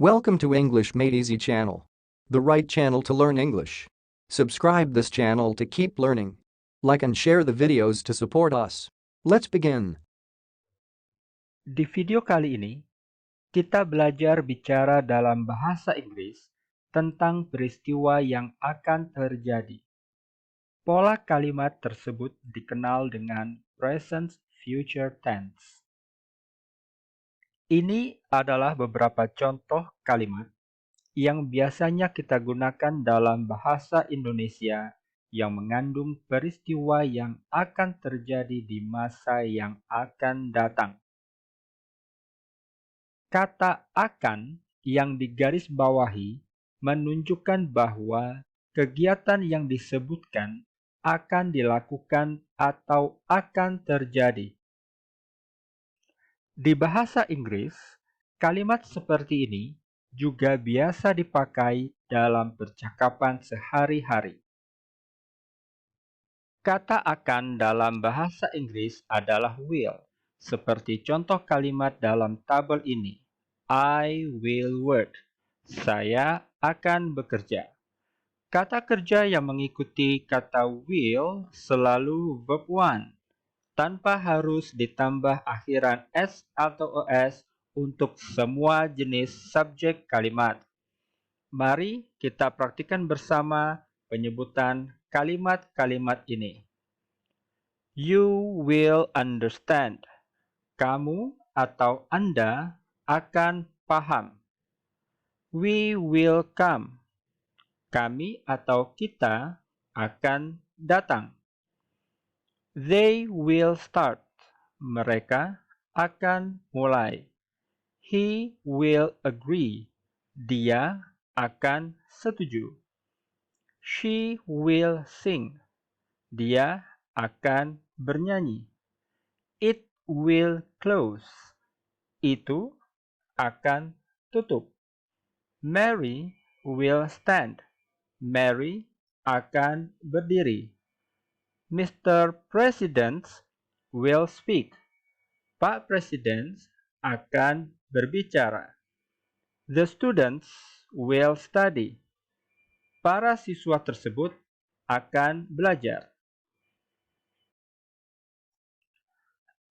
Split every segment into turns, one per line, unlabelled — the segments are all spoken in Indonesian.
Welcome to English Made Easy channel. The right channel to learn English. Subscribe this channel to keep learning. Like and share the videos to support us. Let's begin.
Di video kali ini, kita belajar bicara dalam bahasa Inggris tentang peristiwa yang akan terjadi. Pola kalimat tersebut dikenal dengan present future tense. Ini adalah beberapa contoh kalimat yang biasanya kita gunakan dalam bahasa Indonesia yang mengandung peristiwa yang akan terjadi di masa yang akan datang. Kata akan yang digarisbawahi menunjukkan bahwa kegiatan yang disebutkan akan dilakukan atau akan terjadi. Di bahasa Inggris, kalimat seperti ini juga biasa dipakai dalam percakapan sehari-hari. Kata akan dalam bahasa Inggris adalah will, seperti contoh kalimat dalam tabel ini. I will work. Saya akan bekerja. Kata kerja yang mengikuti kata will selalu verb one, tanpa harus ditambah akhiran s atau es untuk semua jenis subjek kalimat. Mari kita praktikkan bersama penyebutan kalimat-kalimat ini. You will understand. Kamu atau Anda akan paham. We will come. Kami atau kita akan datang. They will start. Mereka akan mulai. He will agree. Dia akan setuju. She will sing. Dia akan bernyanyi. It will close. Itu akan tutup. Mary will stand. Mary akan berdiri. Mr. President will speak. Pak Presiden akan berbicara. The students will study. Para siswa tersebut akan belajar.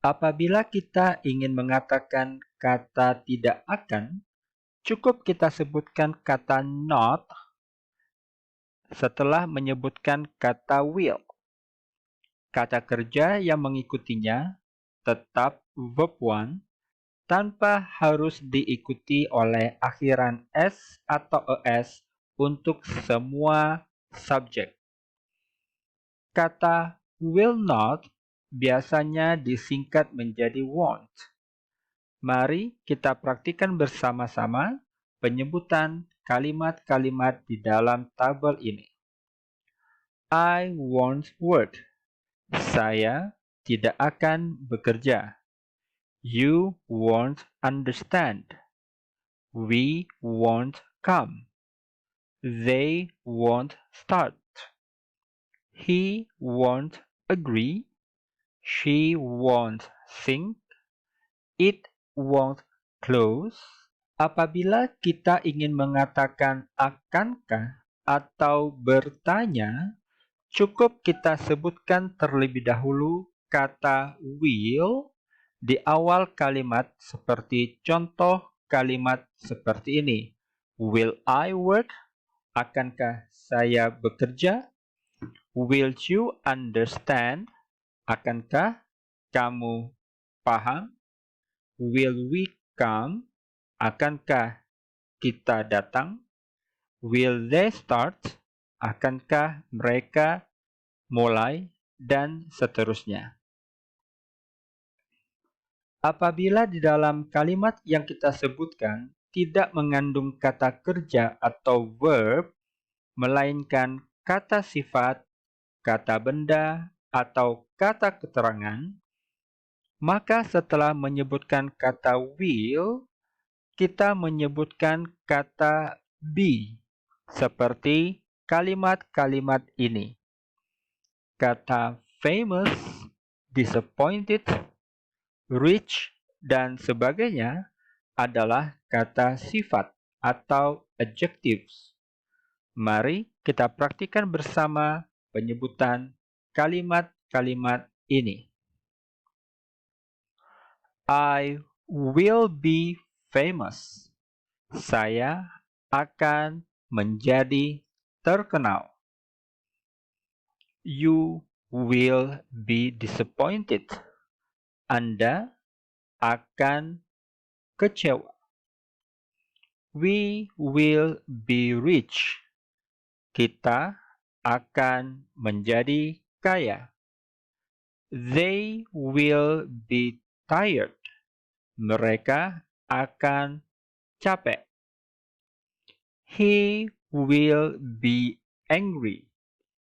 Apabila kita ingin mengatakan kata tidak akan, cukup kita sebutkan kata not setelah menyebutkan kata will. Kata kerja yang mengikutinya tetap verb one tanpa harus diikuti oleh akhiran s atau es untuk semua subjek. Kata will not biasanya disingkat menjadi won't. Mari kita praktikkan bersama-sama penyebutan kalimat-kalimat di dalam tabel ini. I won't work. Saya tidak akan bekerja. You won't understand. We won't come. They won't start. He won't agree. She won't sing. It won't close. Apabila kita ingin mengatakan akankah atau bertanya, cukup kita sebutkan terlebih dahulu kata will di awal kalimat seperti contoh kalimat seperti ini. Will I work? Akankah saya bekerja? Will you understand? Akankah kamu paham? Will we come? Akankah kita datang? Will they start? Akankah mereka mulai? Dan seterusnya. Apabila di dalam kalimat yang kita sebutkan tidak mengandung kata kerja atau verb, melainkan kata sifat, kata benda, atau kata keterangan, maka setelah menyebutkan kata will, kita menyebutkan kata be, seperti kalimat-kalimat ini. Kata famous, disappointed, rich, dan sebagainya adalah kata sifat. atau adjectives. Mari kita praktikkan bersama penyebutan kalimat-kalimat ini. I will be famous. Saya akan menjadi terkenal. You will be disappointed. Anda akan kecewa. We will be rich. Kita akan menjadi kaya. They will be tired. Mereka akan capek. He will be angry.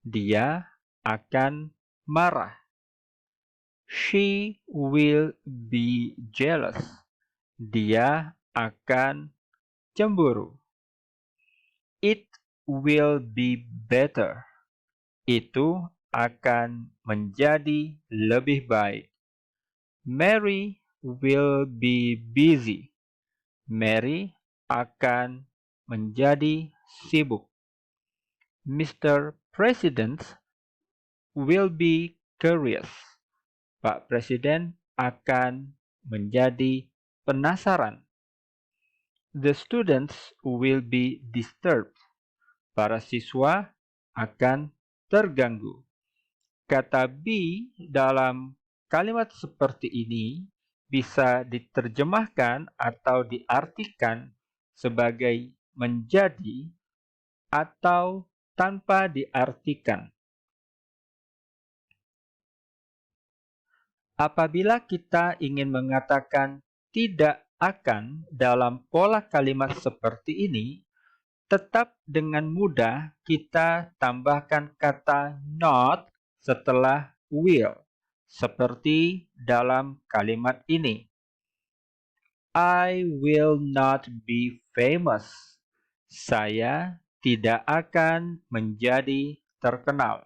Dia akan marah. She will be jealous. Dia akan cemburu. It will be better. Itu akan menjadi lebih baik. Mary will be busy. Mary akan menjadi sibuk. Mr. President will be curious. Pak Presiden akan menjadi penasaran. The students will be disturbed. Para siswa akan terganggu. Kata be dalam kalimat seperti ini bisa diterjemahkan atau diartikan sebagai menjadi atau tanpa diartikan. Apabila kita ingin mengatakan tidak akan dalam pola kalimat seperti ini, tetap dengan mudah kita tambahkan kata not setelah will, seperti dalam kalimat ini. I will not be famous. Saya tidak akan menjadi terkenal.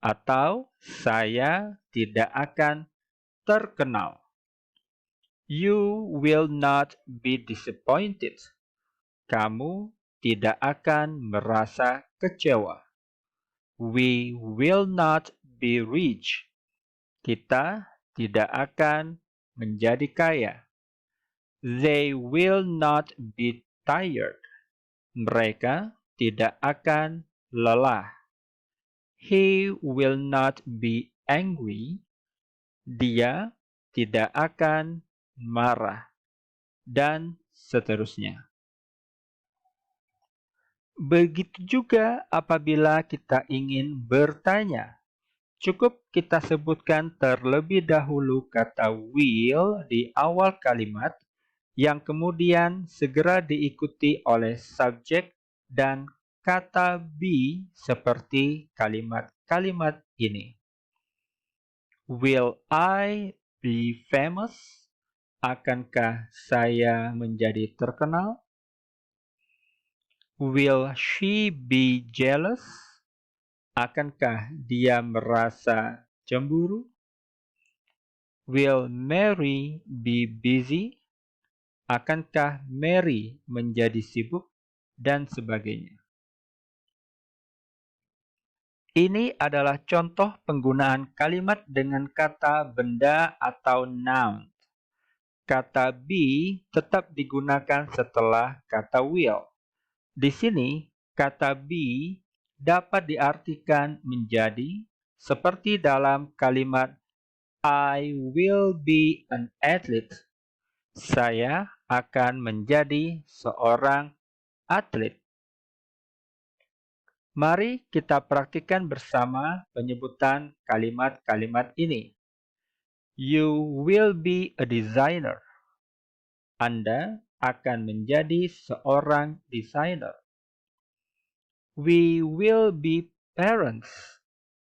Atau saya tidak akan terkenal. You will not be disappointed. Kamu tidak akan merasa kecewa. We will not be rich. Kita tidak akan menjadi kaya. They will not be tired. Mereka tidak akan lelah. He will not be angry. Dia tidak akan marah. Dan seterusnya. Begitu juga apabila kita ingin bertanya. Cukup kita sebutkan terlebih dahulu kata will di awal kalimat yang kemudian segera diikuti oleh subjek dan kata be seperti kalimat-kalimat ini. Will I be famous? Akankah saya menjadi terkenal? Will she be jealous? Akankah dia merasa cemburu? Will Mary be busy? Akankah Mary menjadi sibuk? Dan sebagainya. Ini adalah contoh penggunaan kalimat dengan kata benda atau noun. Kata be tetap digunakan setelah kata will. Di sini, kata be dapat diartikan menjadi seperti dalam kalimat I will be an athlete. Saya akan menjadi seorang atlet. Mari kita praktikkan bersama penyebutan kalimat-kalimat ini. You will be a designer. Anda akan menjadi seorang desainer. We will be parents.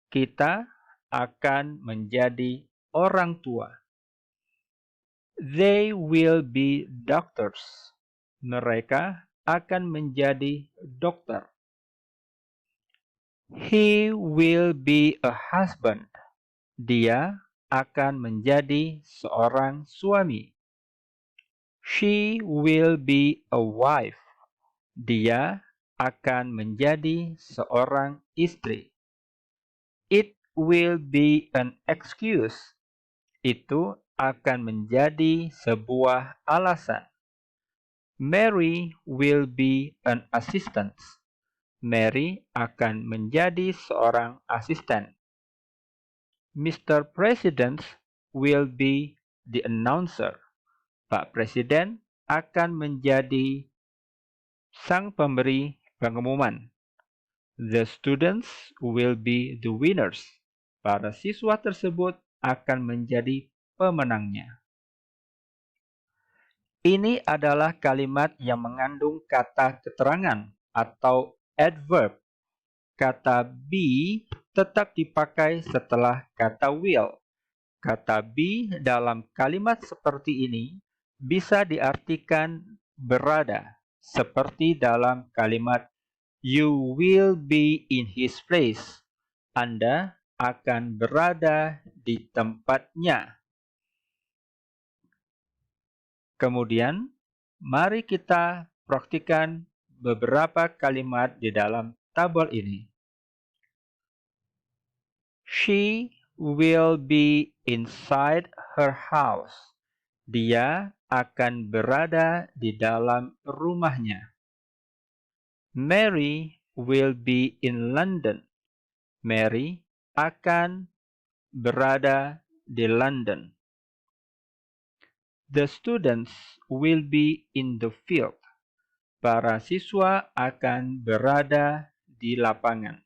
Kita akan menjadi orang tua. They will be doctors. Mereka akan menjadi dokter. He will be a husband. Dia akan menjadi seorang suami. She will be a wife. Dia akan menjadi seorang istri. It will be an excuse. Itu akan menjadi sebuah alasan. Mary will be an assistant. Mary akan menjadi seorang asisten. Mr. President will be the announcer. Pak Presiden akan menjadi sang pemberi pengumuman. The students will be the winners. Para siswa tersebut akan menjadi pemenangnya. Ini adalah kalimat yang mengandung kata keterangan atau adverb. Kata be tetap dipakai setelah kata will. Kata be dalam kalimat seperti ini bisa diartikan berada, seperti dalam kalimat you will be in his place. Anda akan berada di tempatnya. Kemudian, mari kita praktikkan beberapa kalimat di dalam tabel ini. She will be inside her house. Dia akan berada di dalam rumahnya. Mary will be in London. Mary akan berada di London. The students will be in the field. Para siswa akan berada di lapangan.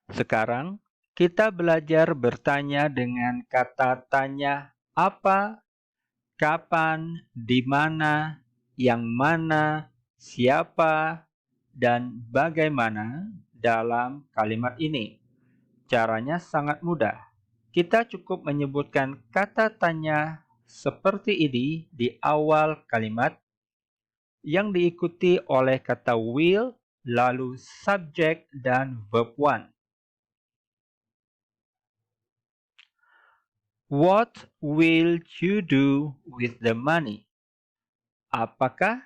Sekarang kita belajar bertanya dengan kata tanya apa, kapan, di mana, yang mana, siapa, dan bagaimana dalam kalimat ini. Caranya sangat mudah. Kita cukup menyebutkan kata tanya seperti ini di awal kalimat yang diikuti oleh kata will, lalu subjek dan verb one. What will you do with the money? Apakah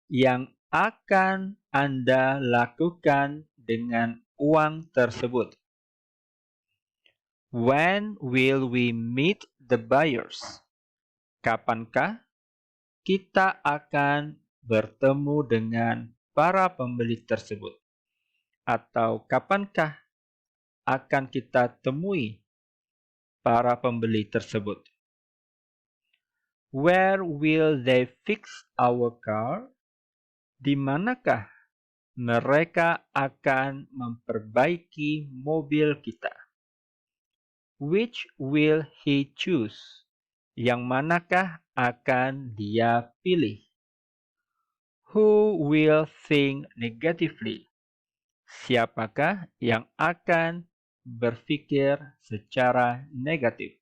yang akan Anda lakukan dengan uang tersebut? When will we meet the buyers? Kapankah kita akan bertemu dengan para pembeli tersebut? Atau kapankah akan kita temui para pembeli tersebut? Where will they fix our car? Di manakah mereka akan memperbaiki mobil kita? Which will he choose? Yang manakah akan dia pilih? Who will think negatively? Siapakah yang akan berpikir secara negatif?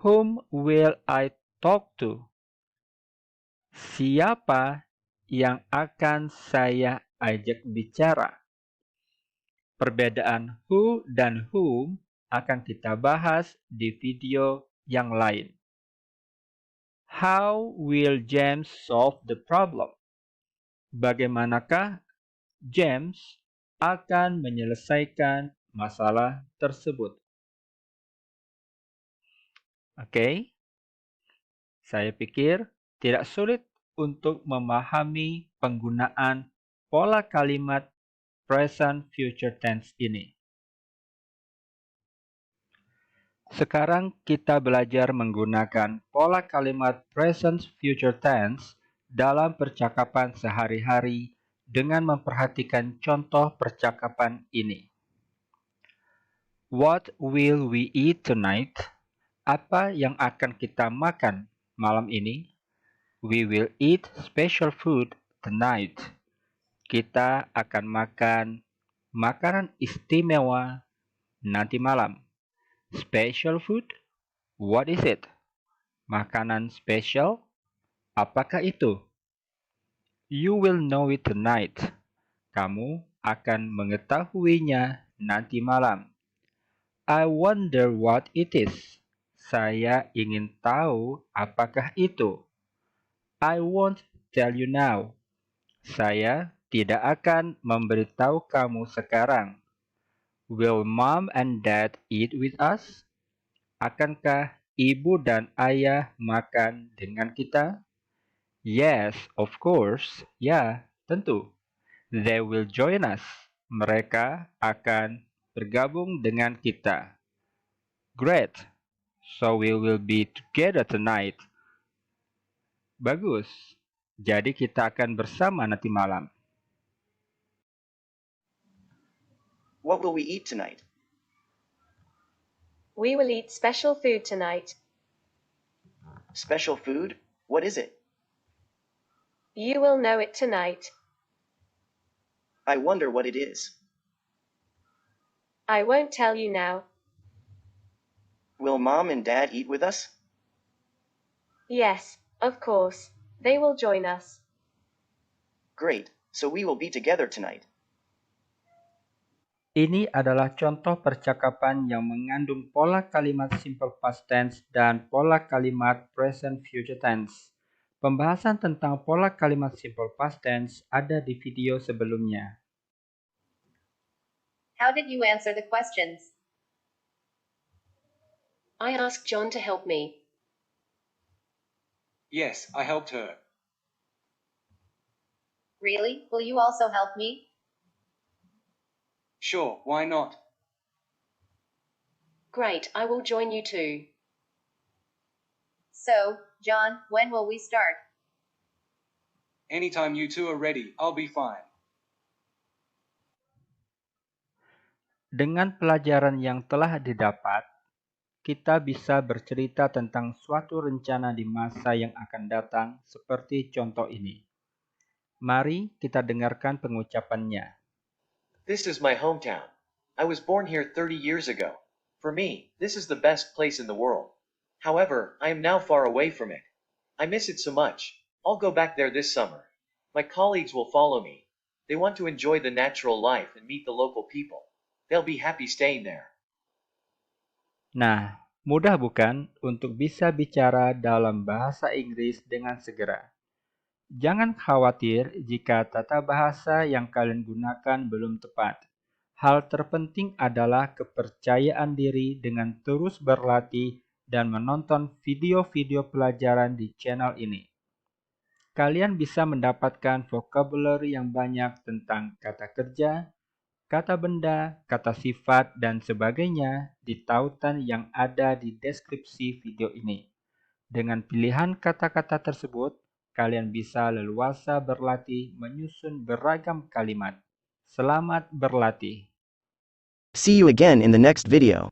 Whom will I talk to? Siapa yang akan saya ajak bicara? Perbedaan who dan whom akan kita bahas di video yang lain. How will James solve the problem? Bagaimanakah James akan menyelesaikan masalah tersebut? Oke, saya pikir tidak sulit untuk memahami penggunaan pola kalimat present future tense ini. Sekarang kita belajar menggunakan pola kalimat present future tense dalam percakapan sehari-hari dengan memperhatikan contoh percakapan ini. What will we eat tonight? Apa yang akan kita makan malam ini? We will eat special food tonight. Kita akan makan makanan istimewa nanti malam. Special food? What is it? Makanan spesial? Apakah itu? You will know it tonight. Kamu akan mengetahuinya nanti malam. I wonder what it is. Saya ingin tahu apakah itu. I won't tell you now. Saya tidak akan memberitahu kamu sekarang. Will Mom and Dad eat with us? Akankah ibu dan ayah makan dengan kita? Yes, of course. Ya, tentu. They will join us. Mereka akan bergabung dengan kita. Great. So we will be together tonight. Bagus. Jadi kita akan bersama nanti malam.
What will we eat tonight?
We will eat special food tonight.
Special food? What is it?
You will know it tonight.
I wonder what it is.
I won't tell you now.
Will Mom and Dad eat with us?
Yes, of course. They will join us.
Great, so we will be together tonight.
Ini adalah contoh percakapan yang mengandung pola kalimat simple past tense dan pola kalimat present future tense. Pembahasan tentang pola kalimat simple past tense ada di video sebelumnya.
How did you answer the questions?
I asked John to help me.
Yes, I helped her.
Really? Will you also help me?
Sure, why not?
Great, I will join you too.
So, John, when will we start?
Anytime you two are ready, I'll be fine.
Dengan pelajaran yang telah didapat, kita bisa bercerita tentang suatu rencana di masa yang akan datang seperti contoh ini. Mari kita dengarkan pengucapannya.
This is my hometown. I was born here 30 years ago. For me, this is the best place in the world. However, I am now far away from it. I miss it so much. I'll go back there this summer. My colleagues will follow me. They want to enjoy the natural life and meet the local people. They'll be happy staying there.
Nah, mudah bukan untuk bisa bicara dalam bahasa Inggris dengan segera? Jangan khawatir jika tata bahasa yang kalian gunakan belum tepat. Hal terpenting adalah kepercayaan diri dengan terus berlatih dan menonton video-video pelajaran di channel ini. Kalian bisa mendapatkan vocabulary yang banyak tentang kata kerja, kata benda, kata sifat, dan sebagainya di tautan yang ada di deskripsi video ini. Dengan pilihan kata-kata tersebut, kalian bisa leluasa berlatih menyusun beragam kalimat. Selamat berlatih!
See you again in the next video.